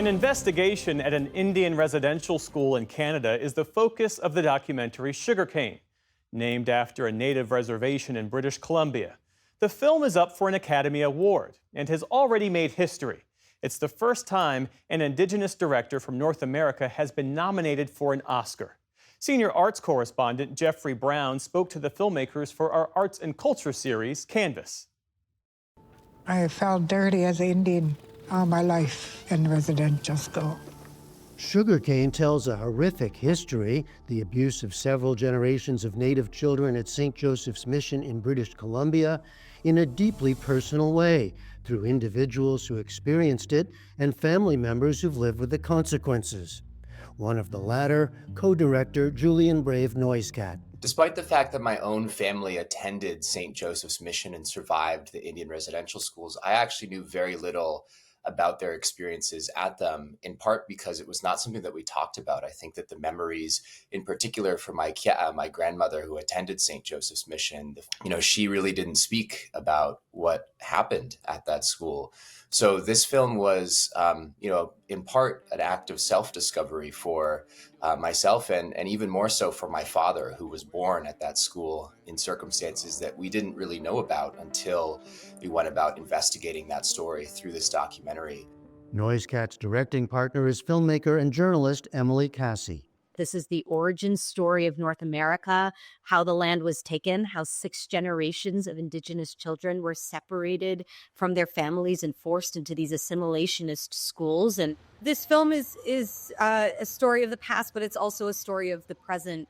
An investigation at an Indian residential school in Canada is the focus of the documentary Sugarcane, named after a native reservation in British Columbia. The film is up for an Academy Award and has already made history. It's the first time an Indigenous director from North America has been nominated for an Oscar. Senior arts correspondent Jeffrey Brown spoke to the filmmakers for our arts and culture series, Canvas. I felt dirty as an Indian all my life in residential school. Sugarcane tells a horrific history, the abuse of several generations of Native children at St. Joseph's Mission in British Columbia, in a deeply personal way, through individuals who experienced it and family members who've lived with the consequences. One of the latter, co-director Julian Brave Noiscat. Despite the fact that my own family attended St. Joseph's Mission and survived the Indian residential schools, I actually knew very little about their experiences at them, in part because it was not something that we talked about. I think that the memories, in particular for my grandmother who attended St. Joseph's Mission, she really didn't speak about what happened at that school. So this film was, in part an act of self-discovery for myself and even more so for my father, who was born at that school in circumstances that we didn't really know about until we went about investigating that story through this documentary. Noiscat's directing partner is filmmaker and journalist Emily Cassie. This is the origin story of North America, how the land was taken, how 6 generations of Indigenous children were separated from their families and forced into these assimilationist schools. And this film is a story of the past, but it's also a story of the present.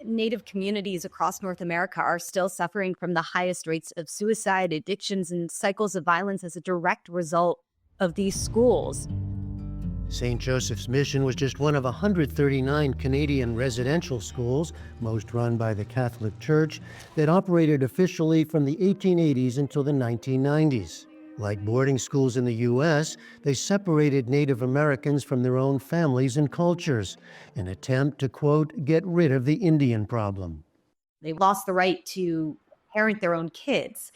Native communities across North America are still suffering from the highest rates of suicide, addictions, and cycles of violence as a direct result of these schools. St. Joseph's Mission was just one of 139 Canadian residential schools, most run by the Catholic Church, that operated officially from the 1880s until the 1990s. Like boarding schools in the U.S., they separated Native Americans from their own families and cultures, an attempt to, quote, get rid of the Indian problem. They lost the right to parent their own kids.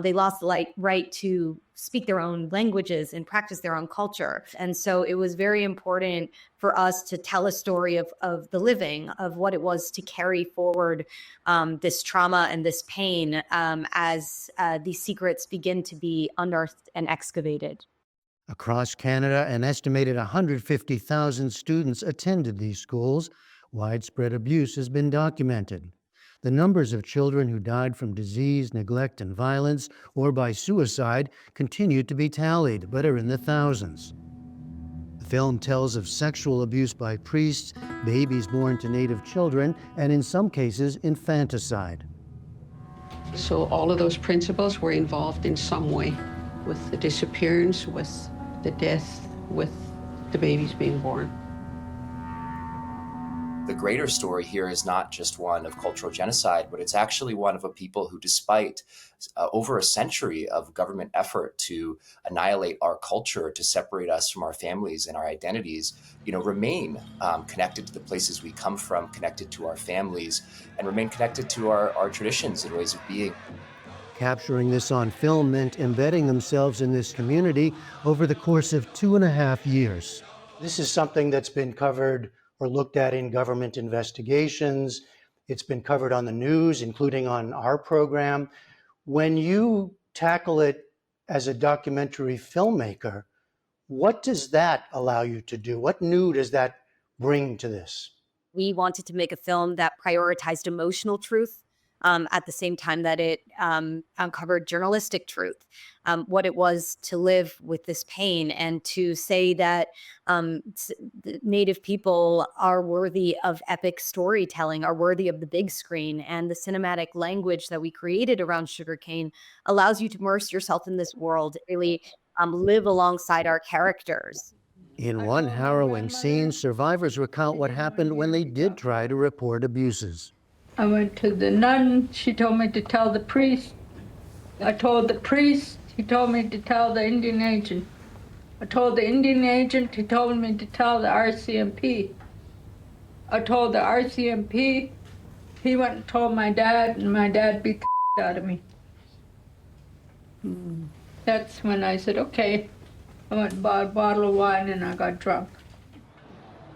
They lost the right to speak their own languages and practice their own culture. And so it was very important for us to tell a story of the living, of what it was to carry forward this trauma and this pain as these secrets begin to be unearthed and excavated. Across Canada, an estimated 150,000 students attended these schools. Widespread abuse has been documented. The numbers of children who died from disease, neglect, and violence, or by suicide, continue to be tallied, but are in the thousands. The film tells of sexual abuse by priests, babies born to Native children, and in some cases, infanticide. So all of those principles were involved in some way with the disappearance, with the death, with the babies being born. The greater story here is not just one of cultural genocide, but it's actually one of a people who, despite over a century of government effort to annihilate our culture, to separate us from our families and our identities, remain connected to the places we come from, connected to our families, and remain connected to our traditions and ways of being. Capturing this on film meant embedding themselves in this community over the course of 2.5 years. This is something that's been covered or looked at in government investigations. It's been covered on the news, including on our program. When you tackle it as a documentary filmmaker, what does that allow you to do? What new does that bring to this? We wanted to make a film that prioritized emotional truth at the same time that it uncovered journalistic truth, what it was to live with this pain, and to say that Native people are worthy of epic storytelling, are worthy of the big screen. And the cinematic language that we created around Sugarcane allows you to immerse yourself in this world, really live alongside our characters. In one harrowing scene, survivors recount what happened when they did try to report abuses. I went to the nun. She told me to tell the priest. I told the priest. He told me to tell the Indian agent. I told the Indian agent. He told me to tell the RCMP. I told the RCMP. He went and told my dad, and my dad beat the out of me. That's when I said, okay, I went and bought a bottle of wine and I got drunk.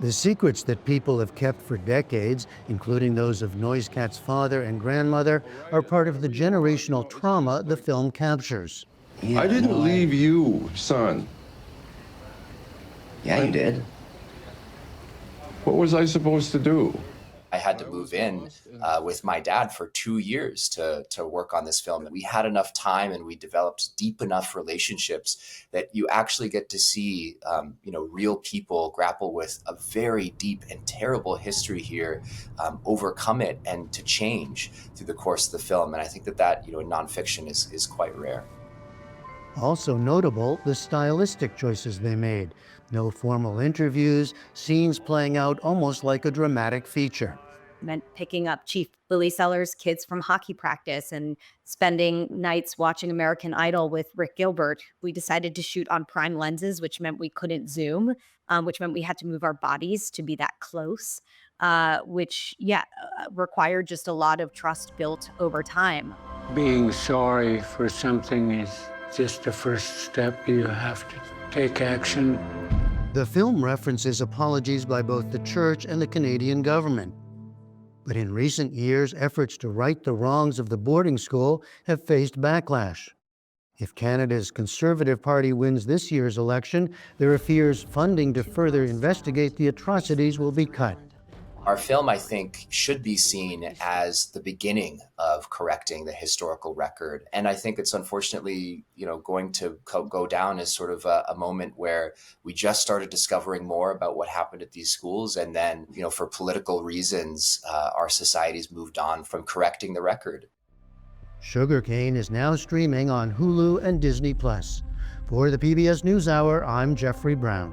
The secrets that people have kept for decades, including those of Noisecat's father and grandmother, are part of the generational trauma the film captures. I didn't leave you, son. Yeah, you did. What was I supposed to do? I had to move in with my dad for 2 years to work on this film. We had enough time and we developed deep enough relationships that you actually get to see, real people grapple with a very deep and terrible history here, overcome it and to change through the course of the film. And I think that in nonfiction is quite rare. Also notable, the stylistic choices they made. No formal interviews, scenes playing out almost like a dramatic feature. Meant picking up Chief Billy Sellers' kids from hockey practice and spending nights watching American Idol with Rick Gilbert. We decided to shoot on prime lenses, which meant we couldn't zoom, which meant we had to move our bodies to be that close, which required just a lot of trust built over time. Being sorry for something is just the first step. You have to take action. The film references apologies by both the church and the Canadian government. But in recent years, efforts to right the wrongs of the boarding school have faced backlash. If Canada's Conservative Party wins this year's election, there are fears funding to further investigate the atrocities will be cut. Our film, I think, should be seen as the beginning of correcting the historical record. And I think it's unfortunately, going to go down as sort of a moment where we just started discovering more about what happened at these schools. And then, for political reasons, our society's moved on from correcting the record. Sugarcane is now streaming on Hulu and Disney+. For the PBS NewsHour, I'm Jeffrey Brown.